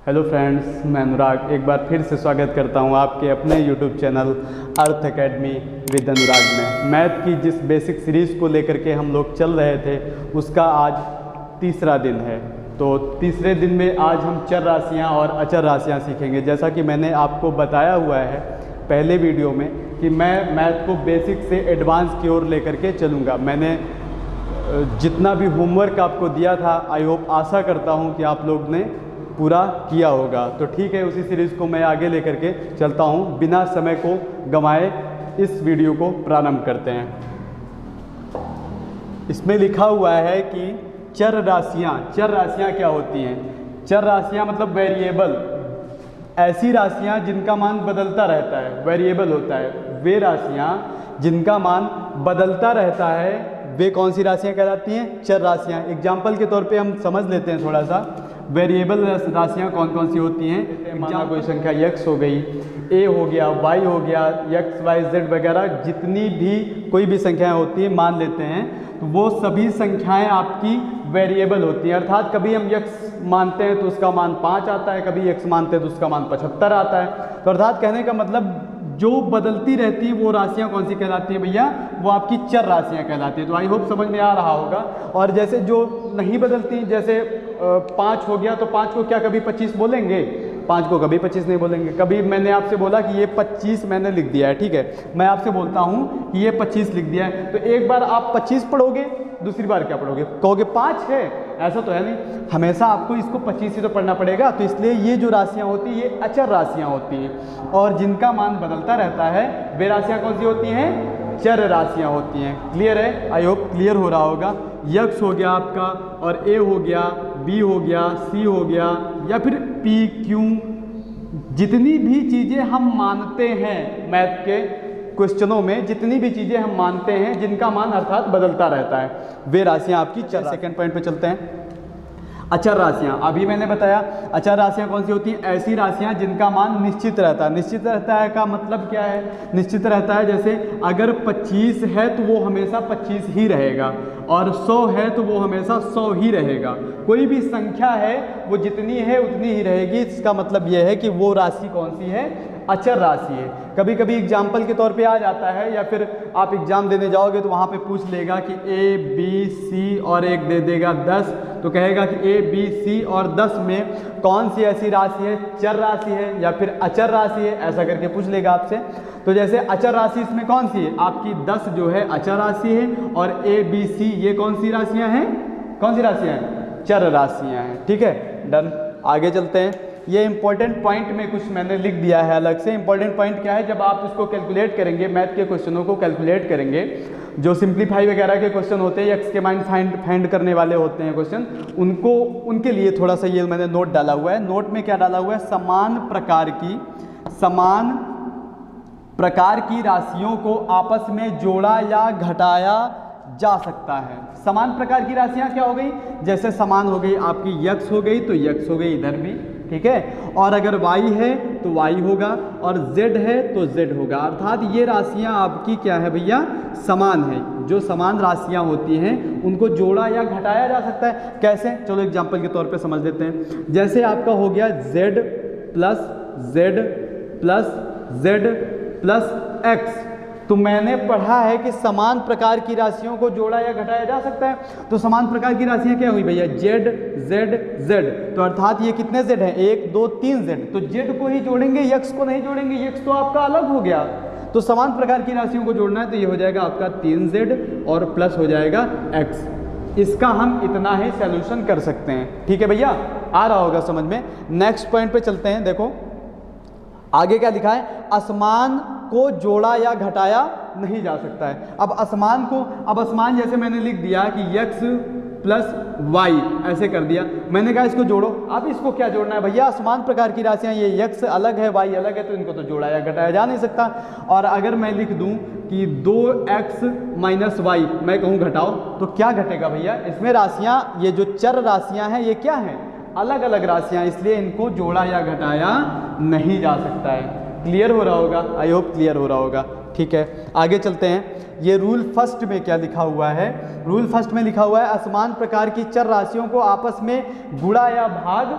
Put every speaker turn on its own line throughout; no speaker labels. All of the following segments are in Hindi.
हेलो फ्रेंड्स, मैं अनुराग एक बार फिर से स्वागत करता हूं आपके अपने YouTube channel Earth Academy with Anurag में। मैथ की जिस बेसिक सीरीज़ को लेकर के हम लोग चल रहे थे उसका आज तीसरा दिन है। तो तीसरे दिन में आज हम चर राशियां और अचर राशियां सीखेंगे। जैसा कि मैंने आपको बताया हुआ है पहले वीडियो में कि मैं मैथ को बेसिक से एडवांस की ओर लेकर के चलूँगा। मैंने जितना भी होमवर्क आपको दिया था, आई होप आशा करता हूँ कि आप लोग ने पूरा किया होगा। तो ठीक है, उसी सीरीज़ को मैं आगे लेकर के चलता हूँ। बिना समय को गंवाए इस वीडियो को प्रारंभ करते हैं। इसमें लिखा हुआ है कि चर राशियाँ क्या होती हैं? चर राशियाँ मतलब वेरिएबल, ऐसी राशियाँ जिनका मान बदलता रहता है, वेरिएबल होता है। वे राशियाँ जिनका मान बदलता रहता है वे कौन सी राशियाँ कहलाती हैं? चर राशियाँ। एग्जाम्पल के तौर पे हम समझ लेते हैं थोड़ा सा। वेरिएबल राशियाँ कौन कौन सी होती हैं? माना कोई संख्या x हो गई, a हो गया, y हो गया, x, y, z वगैरह जितनी भी कोई भी संख्याएं होती हैं मान लेते हैं, तो वो सभी संख्याएं आपकी वेरिएबल होती हैं। अर्थात कभी हम x मानते हैं तो उसका मान 5 आता है, कभी x मानते हैं तो उसका मान 75 आता है। तो अर्थात कहने का मतलब जो बदलती रहती है वो राशियाँ कौन सी कहलाती हैं भैया? वो आपकी चर राशियाँ कहलाती हैं। तो आई होप समझ में आ रहा होगा। और जैसे जो नहीं बदलती, जैसे 5 हो गया तो 5 को क्या कभी 25 बोलेंगे? 5 को कभी 25 नहीं बोलेंगे। कभी मैंने आपसे बोला कि ये 25 मैंने लिख दिया है, ठीक है, मैं आपसे बोलता हूँ कि ये 25 लिख दिया है, तो एक बार आप 25 पढ़ोगे, दूसरी बार क्या पढ़ोगे? कहोगे 5 है, ऐसा तो है नहीं। हमेशा आपको इसको 25 ही तो पढ़ना पड़ेगा। तो इसलिए ये जो राशियाँ होती हैं ये अचर राशियाँ होती हैं, और जिनका मान बदलता रहता है वे राशियाँ कौन सी होती हैं? चर राशियाँ होती हैं। क्लियर है? आई होप क्लियर हो रहा होगा। यक्स हो गया आपका, और ए हो गया, बी हो गया, सी हो गया, या फिर पी, क्यू, जितनी भी चीज़ें हम मानते हैं मैथ के क्वेश्चनों में, जितनी भी चीज़ें हम मानते हैं जिनका मान अर्थात बदलता रहता है, वे राशियाँ आपकी चर। सेकेंड पॉइंट पे चलते हैं। अचर राशियाँ, अभी मैंने बताया अचर राशियाँ कौन सी होती हैं? ऐसी राशियाँ जिनका मान निश्चित रहता है। निश्चित रहता है का मतलब क्या है? निश्चित रहता है जैसे अगर 25 है तो वो हमेशा 25 ही रहेगा, और 100 है तो वो हमेशा 100 ही रहेगा। कोई भी संख्या है वो जितनी है उतनी ही रहेगी। इसका मतलब यह है कि वो राशि कौन सी है? अचर राशि है। कभी कभी एग्जाम्पल के तौर पे आ जाता है, या फिर आप एग्ज़ाम देने जाओगे तो वहाँ पे पूछ लेगा कि A, B, C और एक दे देगा 10, तो कहेगा कि A, B, C और 10 में कौन सी ऐसी राशि है चर राशि है या फिर अचर राशि है, ऐसा करके पूछ लेगा आपसे। तो जैसे अचर राशि इसमें कौन सी है? आपकी 10 जो है अचर राशि है, और A, B, C ये कौन सी राशियाँ हैं? कौन सी राशियाँ हैं? चर राशियाँ हैं। ठीक है, डन। आगे चलते हैं। ये इंपॉर्टेंट पॉइंट में कुछ मैंने लिख दिया है अलग से। इंपॉर्टेंट पॉइंट क्या है? जब आप इसको कैलकुलेट करेंगे, मैथ के क्वेश्चनों को कैलकुलेट करेंगे, जो सिंप्लीफाई वगैरह के क्वेश्चन होते हैं, एक्स के माइंड फाइंड करने वाले होते हैं क्वेश्चन, उनके लिए थोड़ा सा ये मैंने नोट डाला हुआ है। नोट में क्या डाला हुआ है? समान प्रकार की राशियों को आपस में जोड़ा या घटाया जा सकता है। समान प्रकार की राशियाँ क्या हो गई? जैसे समान हो गई आपकी यक्स हो गई तो यक्स हो गई इधर भी, ठीक है, और अगर y है तो y होगा, और z है तो z होगा। अर्थात ये राशियाँ आपकी क्या है भैया? समान है। जो समान राशियाँ होती हैं उनको जोड़ा या घटाया जा सकता है। कैसे? चलो एग्जांपल के तौर पे समझ लेते हैं। जैसे आपका हो गया z plus z plus z plus x, तो मैंने पढ़ा है कि समान प्रकार की राशियों को जोड़ा या घटाया जा सकता है। तो समान प्रकार की राशियाँ क्या हुई भैया? z z z, तो अर्थात ये कितने z हैं? 1 2 3 z। तो z को ही जोड़ेंगे, x को नहीं जोड़ेंगे, x तो आपका अलग हो गया। तो समान प्रकार की राशियों को जोड़ना है तो ये हो जाएगा आपका 3z और प्लस हो जाएगा x। इसका हम इतना ही सॉल्यूशन कर सकते हैं। ठीक है भैया, आ रहा होगा समझ में। नेक्स्ट पॉइंट पे चलते हैं। देखो आगे क्या लिखा है? असमान को जोड़ा या घटाया नहीं जा सकता है। अब असमान जैसे मैंने लिख दिया कि x प्लस y ऐसे कर दिया, मैंने कहा इसको जोड़ो। अब इसको क्या जोड़ना है भैया? असमान प्रकार की राशियाँ, ये x अलग है y अलग है, तो इनको तो जोड़ा या घटाया जा नहीं सकता। और अगर मैं लिख दूं कि 2x माइनस y, मैं कहूँ घटाओ, तो क्या घटेगा भैया? इसमें राशियाँ, ये जो चर राशियाँ हैं ये क्या हैं? अलग अलग राशियाँ, इसलिए इनको जोड़ा या घटाया नहीं जा सकता है। क्लियर हो रहा होगा? आई होप क्लियर हो रहा होगा। ठीक है, आगे चलते हैं। ये रूल फर्स्ट में क्या लिखा हुआ है? रूल फर्स्ट में लिखा हुआ है असमान प्रकार की चर राशियों को आपस में गुणा या भाग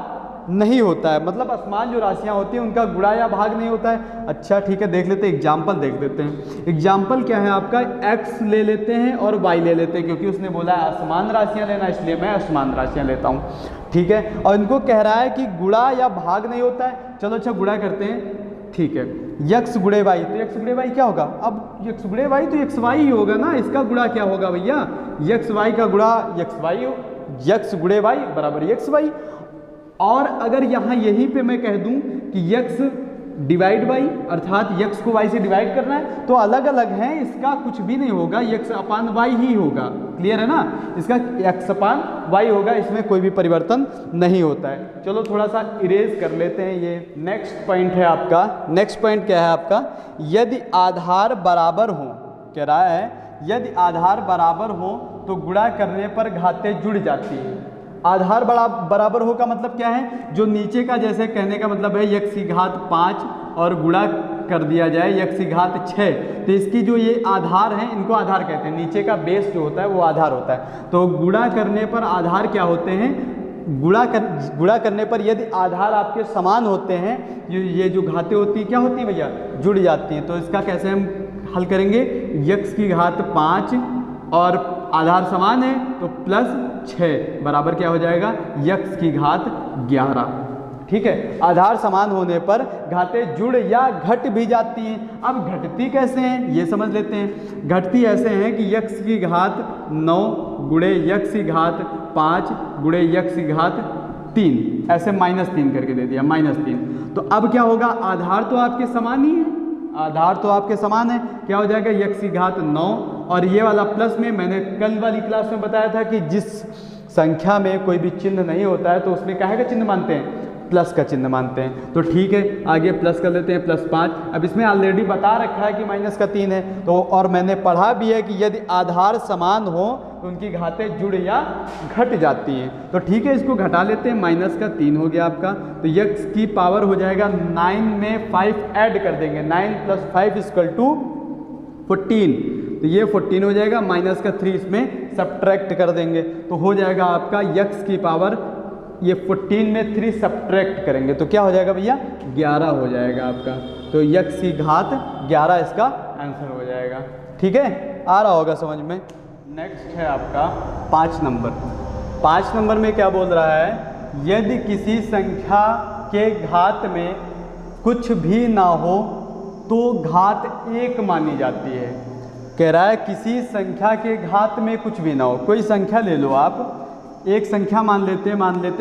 नहीं होता है, मतलब असमान जो राशियाँ होती हैं उनका गुणा या भाग नहीं होता है। अच्छा ठीक है, देख लेते हैं एग्जाम्पल, देख लेते हैं। एग्जाम्पल क्या है आपका, x ले लेते हैं और y ले लेते हैं, क्योंकि उसने बोला है असमान राशियाँ लेना, इसलिए मैं असमान राशियाँ लेता हूँ। ठीक है, और इनको कह रहा है कि गुणा या भाग नहीं होता है। चलो अच्छा गुणा करते हैं, ठीक है। x गुणे y, तो x गुणे y क्या होगा, अब x गुणे y तो xy ही होगा ना, इसका गुणा क्या होगा भैया, xy का गुणा xy हो, x गुणे y बराबर xy। और अगर यहाँ यहीं पे मैं कह दूं कि x डिवाइड बाई, अर्थात x को y से डिवाइड करना है, तो अलग अलग हैं, इसका कुछ भी नहीं होगा, x अपान y ही होगा। क्लियर है ना, इसका x अपान y होगा, इसमें कोई भी परिवर्तन नहीं होता है। चलो थोड़ा सा इरेज कर लेते हैं ये। नेक्स्ट पॉइंट है आपका, नेक्स्ट पॉइंट क्या है आपका, यदि आधार बराबर हो, कह रहा है यदि आधार बराबर हो तो गुणा करने पर घातें जुड़ जाती है। आधार बराबर हो का मतलब क्या है, जो नीचे का, जैसे कहने का मतलब है x की घात 5 और गुणा कर दिया जाए x की घात 6, तो इसकी जो ये आधार हैं इनको आधार कहते हैं, नीचे का बेस जो होता है वो आधार होता है। तो गुणा करने पर आधार क्या होते हैं, गुणा करने पर यदि आधार आपके समान होते हैं, ये जो घातें होती हैं क्या होती हैं भैया, जुड़ जाती हैं। तो इसका कैसे हम हल करेंगे, x की घात 5 और आधार समान है तो प्लस 6 बराबर क्या हो जाएगा, x की घात 11। ठीक है, आधार समान होने पर घातें जुड़ या घट भी जाती हैं। अब घटती कैसे हैं ये समझ लेते हैं। घटती ऐसे हैं कि x की घात 9 गुणे x की घात 5 गुणे x की घात 3, ऐसे -3 करके दे दिया, -3। तो अब क्या होगा, आधार तो आपके समान ही है, आधार तो आपके समान है, क्या हो जाएगा x की घात 9 और ये वाला प्लस में, मैंने कल वाली क्लास में बताया था कि जिस संख्या में कोई भी चिन्ह नहीं होता है तो उसमें काहे का चिन्ह मानते हैं, प्लस का चिन्ह मानते हैं। तो ठीक है, आगे प्लस कर लेते हैं, +5। अब इसमें ऑलरेडी बता रखा है कि -3 है, तो और मैंने पढ़ा भी है कि यदि आधार समान हो तो उनकी घातें जुड़ या घट जाती हैं। तो ठीक है, इसको घटा लेते हैं, -3 हो गया आपका, तो x की पावर हो जाएगा 9 में 5 ऐड कर देंगे, 9 + 5 = 14, तो ये 14 हो जाएगा, -3 इसमें सब्ट्रैक्ट कर देंगे, तो हो जाएगा आपका x की पावर, ये 14 में 3 सब्ट्रैक्ट करेंगे तो क्या हो जाएगा भैया, 11 हो जाएगा आपका। तो x की घात 11 इसका आंसर हो जाएगा। ठीक है, आ रहा होगा समझ में। नेक्स्ट है आपका 5 नंबर। 5 नंबर में क्या बोल रहा है, यदि किसी संख्या के घात में कुछ भी ना हो तो घात 1 मानी जाती है। कह रहा है किसी संख्या के घात में कुछ भी ना हो, कोई संख्या ले लो आप, एक संख्या मान लेते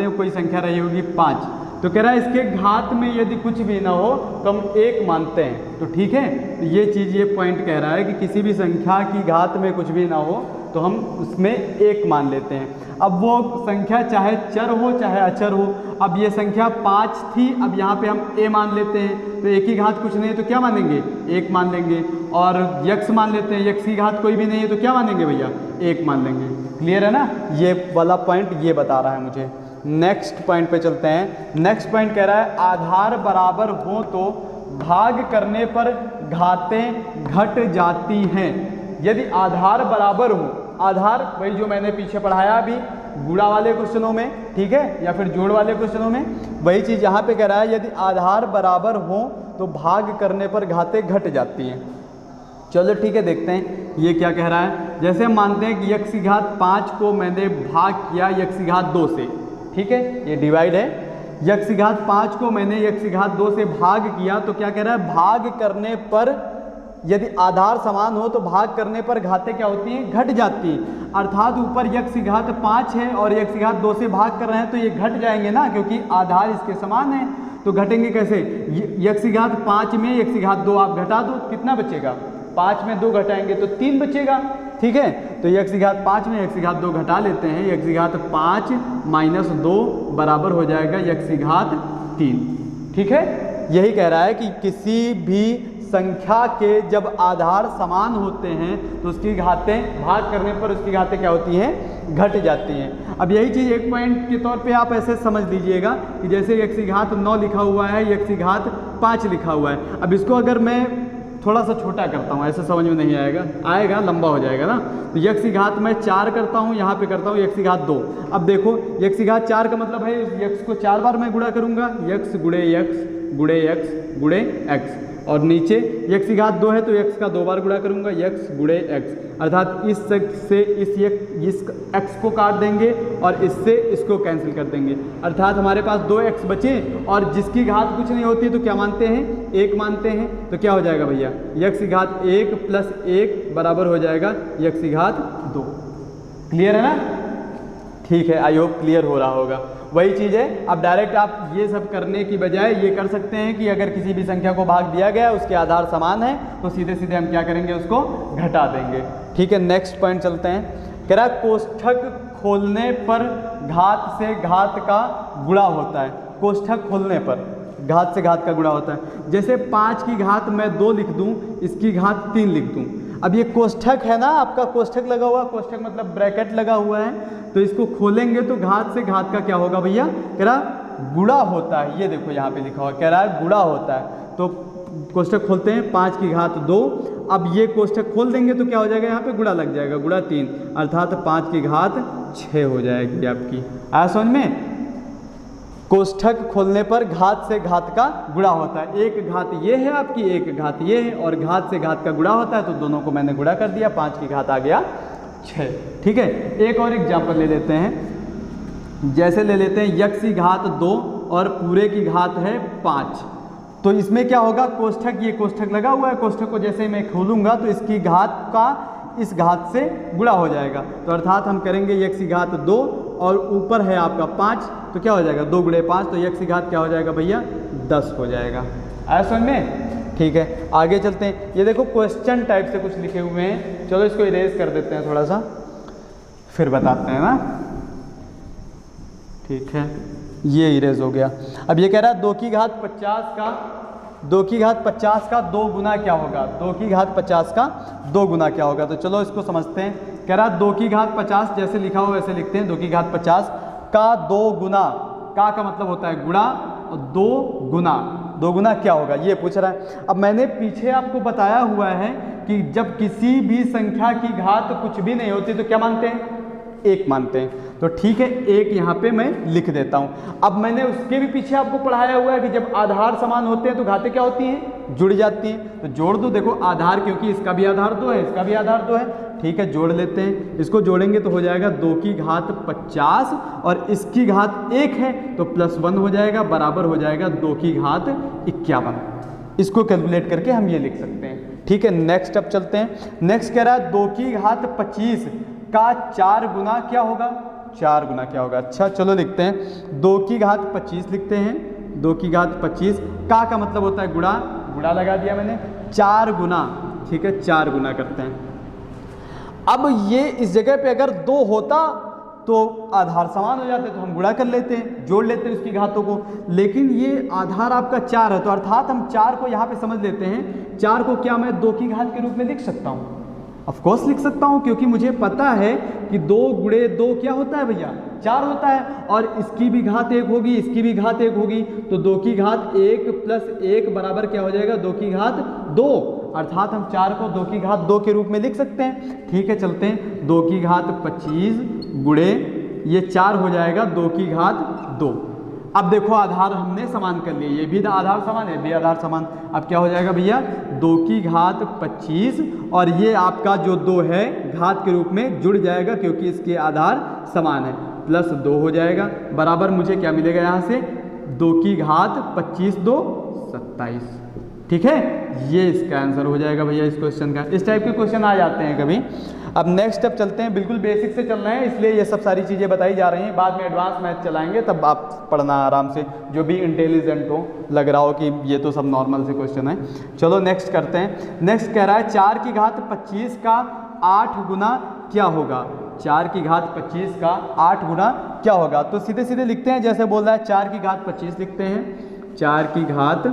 हैं कोई संख्या रही होगी 5, तो कह रहा है इसके घात में यदि कुछ भी ना हो तो हम 1 मानते हैं। तो ठीक है, तो ये चीज़, ये पॉइंट कह रहा है कि किसी भी संख्या की घात में कुछ भी ना हो तो हम उसमें 1 मान लेते हैं। अब वो संख्या चाहे चर हो चाहे अचर हो, अब ये संख्या 5 थी, अब यहाँ पे हम a मान लेते हैं, तो a की घात कुछ नहीं है तो क्या मानेंगे, 1 मान लेंगे। और x मान लेते हैं, x की घात कोई भी नहीं है तो क्या मानेंगे भैया, 1 मान लेंगे। क्लियर है ना, ये वाला पॉइंट ये बता रहा है मुझे। नेक्स्ट पॉइंट पे चलते हैं। नेक्स्ट पॉइंट कह रहा है आधार बराबर हो तो भाग करने पर घातें घट जाती हैं। यदि आधार बराबर हो, आधार वही जो मैंने पीछे पढ़ाया अभी गुणा वाले क्वेश्चनों में, ठीक है, या फिर जोड़ वाले क्वेश्चनों में, वही चीज़ यहाँ पे कह रहा है, यदि आधार बराबर हो तो भाग करने पर घातें घट जाती हैं। चलो ठीक है, देखते हैं ये क्या कह रहा है। जैसे हम मानते हैं कि x की घात 5 को मैंने भाग किया x की घात 2 से, ठीक है, ये डिवाइड है, x की घात 5 को मैंने x की घात 2 से भाग किया, तो क्या कह रहा है, भाग करने पर यदि आधार समान हो तो भाग करने पर घातें क्या होती हैं, घट जाती हैं। अर्थात ऊपर x की घात 5 है और x की घात 2 से भाग कर रहे हैं तो ये घट जाएंगे ना, क्योंकि आधार इसके समान है। तो घटेंगे कैसे, x की घात 5 में x की घात 2 आप घटा दो, कितना बचेगा, 5 में 2 घटाएंगे तो 3 बचेगा। ठीक है, तो x की घात 5 में x की घात 2 घटा लेते हैं, x की घात 5 - 2 बराबर हो जाएगा x की घात 3। ठीक है, यही कह रहा है कि किसी भी संख्या के जब आधार समान होते हैं तो उसकी घातें भाग करने पर उसकी घातें क्या होती हैं, घट जाती हैं। अब यही चीज़ एक पॉइंट के तौर पे आप ऐसे समझ लीजिएगा कि जैसे x की घात 9 लिखा हुआ है, x की घात 5 लिखा हुआ है। अब इसको अगर मैं थोड़ा सा छोटा करता हूँ, ऐसे समझ में नहीं आएगा, आएगा लंबा हो जाएगा ना। तो यक्स की घात मैं 4 करता हूँ, यहाँ पे करता हूँ यक्स की घात 2। अब देखो यक्स की घात 4 का मतलब है यक्स को 4 बार मैं गुणा करूँगा, यक्स गुणे यक्स गुणे यक्स गुणे एक्स, और नीचे यक्स की घात 2 है तो यक्स का 2 बार गुणा करूँगा, यक्स गुणे एक्स, अर्थात इस से इस एक्स को काट देंगे और इससे इसको कैंसिल कर देंगे, अर्थात हमारे पास 2 एक्स बचे, और जिसकी घात कुछ नहीं होती तो क्या मानते हैं, 1 मानते हैं। तो क्या हो जाएगा भैया, यक्स की घात 1 प्लस 1 बराबर हो जाएगा यक्स की घात 2। क्लियर है ना? ठीक है, आई होप क्लियर हो रहा होगा। वही चीज़ है, अब डायरेक्ट आप ये सब करने की बजाय ये कर सकते हैं कि अगर किसी भी संख्या को भाग दिया गया उसके आधार समान है तो सीधे सीधे हम क्या करेंगे, उसको घटा देंगे। ठीक है, नेक्स्ट पॉइंट चलते हैं। कह रहा कोष्ठक खोलने पर घात से घात का गुणा होता है। कोष्ठक खोलने पर घात से घात का गुणा होता है। जैसे 5 की घात मैं 2 लिख दूं, इसकी घात 3 लिख दूं। अब ये कोष्ठक है ना, आपका कोष्ठक लगा हुआ, कोष्ठक मतलब ब्रैकेट लगा हुआ है, तो इसको खोलेंगे तो घात से घात का क्या होगा भैया, कह रहा गुणा होता है। ये देखो यहाँ पे लिखा हुआ, कह रहा है गुणा होता है। तो कोष्ठक खोलते हैं, 5 की घात 2, अब ये कोष्ठक खोल देंगे तो क्या हो जाएगा, यहाँ पे गुणा लग जाएगा, गुणा 3, अर्थात 5 की घात 6 हो जाएगी आपकी। आया समझ में? कोष्ठक खोलने पर घात से घात का गुणा होता है। एक घात ये है आपकी, एक घात ये है, और घात से घात का गुणा होता है, तो दोनों को मैंने गुणा कर दिया, 5 की घात आ गया 6। ठीक है, एक और एग्जाम्पल ले लेते हैं। जैसे ले लेते हैं यक्स की घात 2 और पूरे की घात है 5। तो इसमें क्या होगा, कोष्ठक, ये कोष्ठक लगा हुआ है, कोष्ठक को जैसे मैं खोलूंगा तो इसकी घात का इस घात से गुणा हो जाएगा, तो अर्थात हम करेंगे यक्स की घात 2 और ऊपर है आपका 5, तो क्या हो जाएगा 2 गुणे 5, तो यक्स की घात क्या हो जाएगा भैया 10 हो जाएगा। आया समझ में? ठीक है, आगे चलते हैं। ये देखो क्वेश्चन टाइप से कुछ लिखे हुए हैं, चलो इसको इरेज कर देते हैं थोड़ा सा, फिर बताते हैं ना। ठीक है, ये इरेज हो गया। अब ये कह रहा है 2 की घात 50 का 2 की घात 50 का 2 गुना क्या होगा, 2 की घात 50 का 2 गुना क्या होगा। तो चलो इसको समझते हैं। कह रहा 2 की घात 50 जैसे लिखा हो वैसे लिखते हैं, 2 की घात 50 का 2 गुना, का मतलब होता है गुणा, और 2 गुना क्या होगा ये पूछ रहा है। अब मैंने पीछे आपको बताया हुआ है कि जब किसी भी संख्या की घात कुछ भी नहीं होती तो क्या मानते हैं, 1 मानते हैं। तो ठीक है, 1 यहाँ पे मैं लिख देता हूँ। अब मैंने उसके भी पीछे आपको पढ़ाया हुआ है कि जब आधार समान होते हैं तो घातें क्या होती हैं, जुड़ जाती हैं। तो जोड़ दो, देखो आधार, क्योंकि इसका भी आधार 2 है, इसका भी आधार 2 है। ठीक है, जोड़ लेते हैं, इसको जोड़ेंगे तो हो जाएगा 2 की घात 50 और इसकी घात 1 है तो +1 हो जाएगा, बराबर हो जाएगा 2 की घात 51। इसको कैलकुलेट करके हम ये लिख सकते हैं। ठीक है, नेक्स्ट अब चलते हैं। नेक्स्ट कह रहा है 2 की घात 25 का 4 गुना क्या होगा, 4 गुना क्या होगा। अच्छा चलो लिखते हैं, 2 की घात 25 लिखते हैं, 2 की घात 25 का मतलब होता है गुणा, गुणा लगा दिया मैंने, 4 गुना। ठीक है, 4 गुना करते हैं। अब ये इस जगह पे अगर 2 होता तो आधार समान हो जाते, तो हम गुणा कर लेते हैं, जोड़ लेते हैं उसकी घातों को, लेकिन ये आधार आपका 4 है, तो अर्थात हम 4 को यहाँ पे समझ लेते हैं। 4 को क्या मैं 2 की घात के रूप में लिख सकता हूँ, ऑफ कोर्स लिख सकता हूँ, क्योंकि मुझे पता है कि 2 गुणे 2 क्या होता है भैया, 4 होता है, और इसकी भी घात 1 होगी, इसकी भी घात 1 होगी, तो 2 की घात 1 + 1 बराबर क्या हो जाएगा, 2 की घात 2, अर्थात हम 4 को 2 की घात 2 के रूप में लिख सकते हैं। ठीक है, चलते हैं, 2 की घात 25 गुणे ये 4 हो जाएगा 2 की घात 2। अब देखो आधार हमने समान कर लिए, ये भी आधार समान है, भी आधार समान। अब क्या हो जाएगा भैया, 2 की घात 25 और ये आपका जो 2 है घात के रूप में जुड़ जाएगा, क्योंकि इसके आधार समान है, +2 हो जाएगा, बराबर मुझे क्या मिलेगा यहाँ से, 2 की घात 25 2 27। ठीक है, ये इसका आंसर हो जाएगा भैया इस क्वेश्चन का। इस टाइप के क्वेश्चन आ जाते हैं कभी। अब नेक्स्ट स्टेप चलते हैं, बिल्कुल बेसिक से चल रहे हैं इसलिए ये सब सारी चीज़ें बताई जा रही हैं, बाद में एडवांस मैथ चलाएंगे तब आप पढ़ना आराम से, जो भी इंटेलिजेंट हो, लग रहा हो कि ये तो सब नॉर्मल से क्वेश्चन है। चलो नेक्स्ट करते हैं। नेक्स्ट कह रहा है 4 की घात 25 का 8 गुना क्या होगा, 4 की घात 25 का 8 गुना क्या होगा। तो सीधे सीधे लिखते हैं, जैसे बोल रहा है 4 की घात 25 लिखते हैं, 4 की घात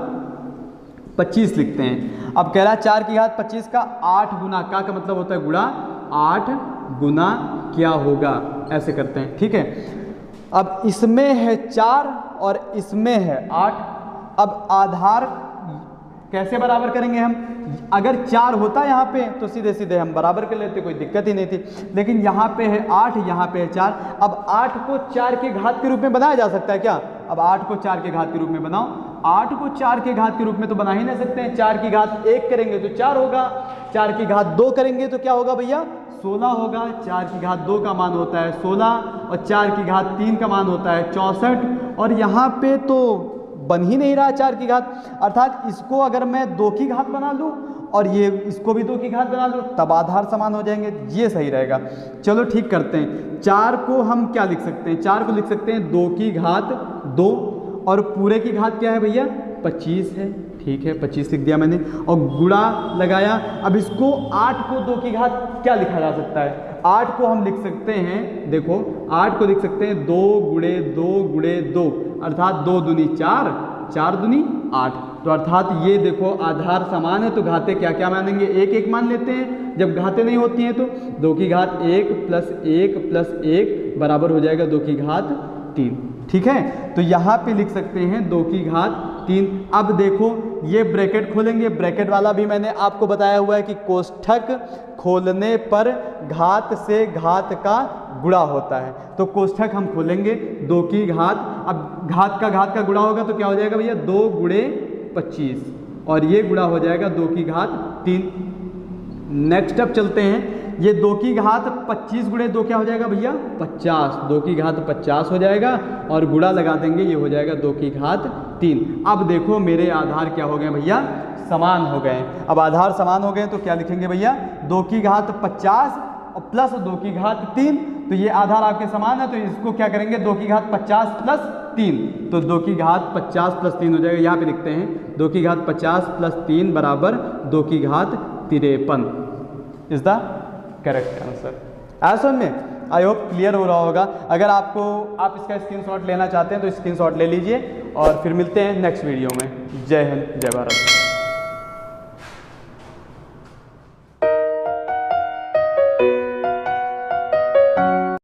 25 लिखते हैं। अब कह रहा है 4 की घात 25 का 8 गुना, का मतलब होता है गुणा, 8 गुना क्या होगा, ऐसे करते हैं। ठीक है, अब इसमें है 4 और इसमें है 8। अब आधार कैसे बराबर करेंगे हम? अगर 4 होता यहाँ पे तो सीधे सीधे हम बराबर कर लेते, कोई दिक्कत ही नहीं थी। लेकिन यहाँ पे है 8, यहाँ पे है 4। अब 8 को 4 के घात के रूप में बनाया जा सकता है क्या? अब 8 को 4 के घात के रूप में बनाओ। 8 को 4 के घात के रूप में तो बना ही नहीं सकते हैं। 4 की घात 1 करेंगे तो 4 होगा, 4 की घात 2 करेंगे तो क्या होगा भैया? 16 होगा। 4 की घात 2 का मान होता है 16 और 4 की घात 3 का मान होता है 64। और यहाँ पे तो बन ही नहीं रहा 4 की घात, अर्थात इसको अगर मैं 2 की घात बना लूँ और ये इसको भी 2 की घात बना लूँ तब आधार समान हो जाएंगे। ये सही रहेगा। चलो ठीक करते हैं। 4 को हम क्या लिख सकते हैं? 4 को लिख सकते हैं 2 की घात 2 और पूरे की घात क्या है भैया? 25 है। ठीक है, 25 लिख दिया मैंने और गुणा लगाया। अब इसको 8 को 2 की घात क्या लिखा जा सकता है? 8 को हम लिख सकते हैं, देखो 8 को लिख सकते हैं 2 गुणे 2 गुणे 2, अर्थात 2 दूनी 4, 4 दूनी 8। तो अर्थात ये देखो आधार समान है तो घाते क्या क्या मानेंगे? 1 1 मान लेते हैं। जब घाते नहीं होती हैं तो 2 की घात 1 प्लस 1 प्लस 1 बराबर हो जाएगा 2 की घात 3। ठीक है, तो यहाँ पे लिख सकते हैं 2 की घात 3। अब देखो ये ब्रैकेट खोलेंगे, ब्रैकेट वाला भी मैंने आपको बताया हुआ है कि कोष्ठक खोलने पर घात से घात का गुणा होता है। तो कोष्ठक हम खोलेंगे 2 की घात, अब घात का गुणा होगा तो क्या हो जाएगा भैया? 2 गुणे 25 और ये गुणा हो जाएगा 2 की घात 3। नेक्स्ट अब चलते हैं, ये 2 की घात 25 गुणे 2 क्या हो जाएगा भैया? 50। 2 की घात 50 हो जाएगा और गुणा लगा देंगे, ये हो जाएगा 2 की घात 3। अब देखो मेरे आधार क्या हो गए भैया? समान हो गए। अब आधार समान हो गए तो क्या लिखेंगे भैया? 2 की घात 50 और प्लस 2 की घात 3। तो ये आधार आपके समान है तो इसको क्या करेंगे? 2 की घात 50 प्लस 3, तो 2 की घात 50 प्लस 3 हो जाएगा। यहाँ पे लिखते हैं 2 की घात 50 प्लस 3 बराबर 2 की घात 53 इज द करेक्ट आंसर। ऐसा में आई होप क्लियर हो रहा होगा। अगर आप इसका स्क्रीनशॉट लेना चाहते हैं तो स्क्रीनशॉट ले लीजिए और फिर मिलते हैं नेक्स्ट वीडियो में। जय हिंद, जय भारत।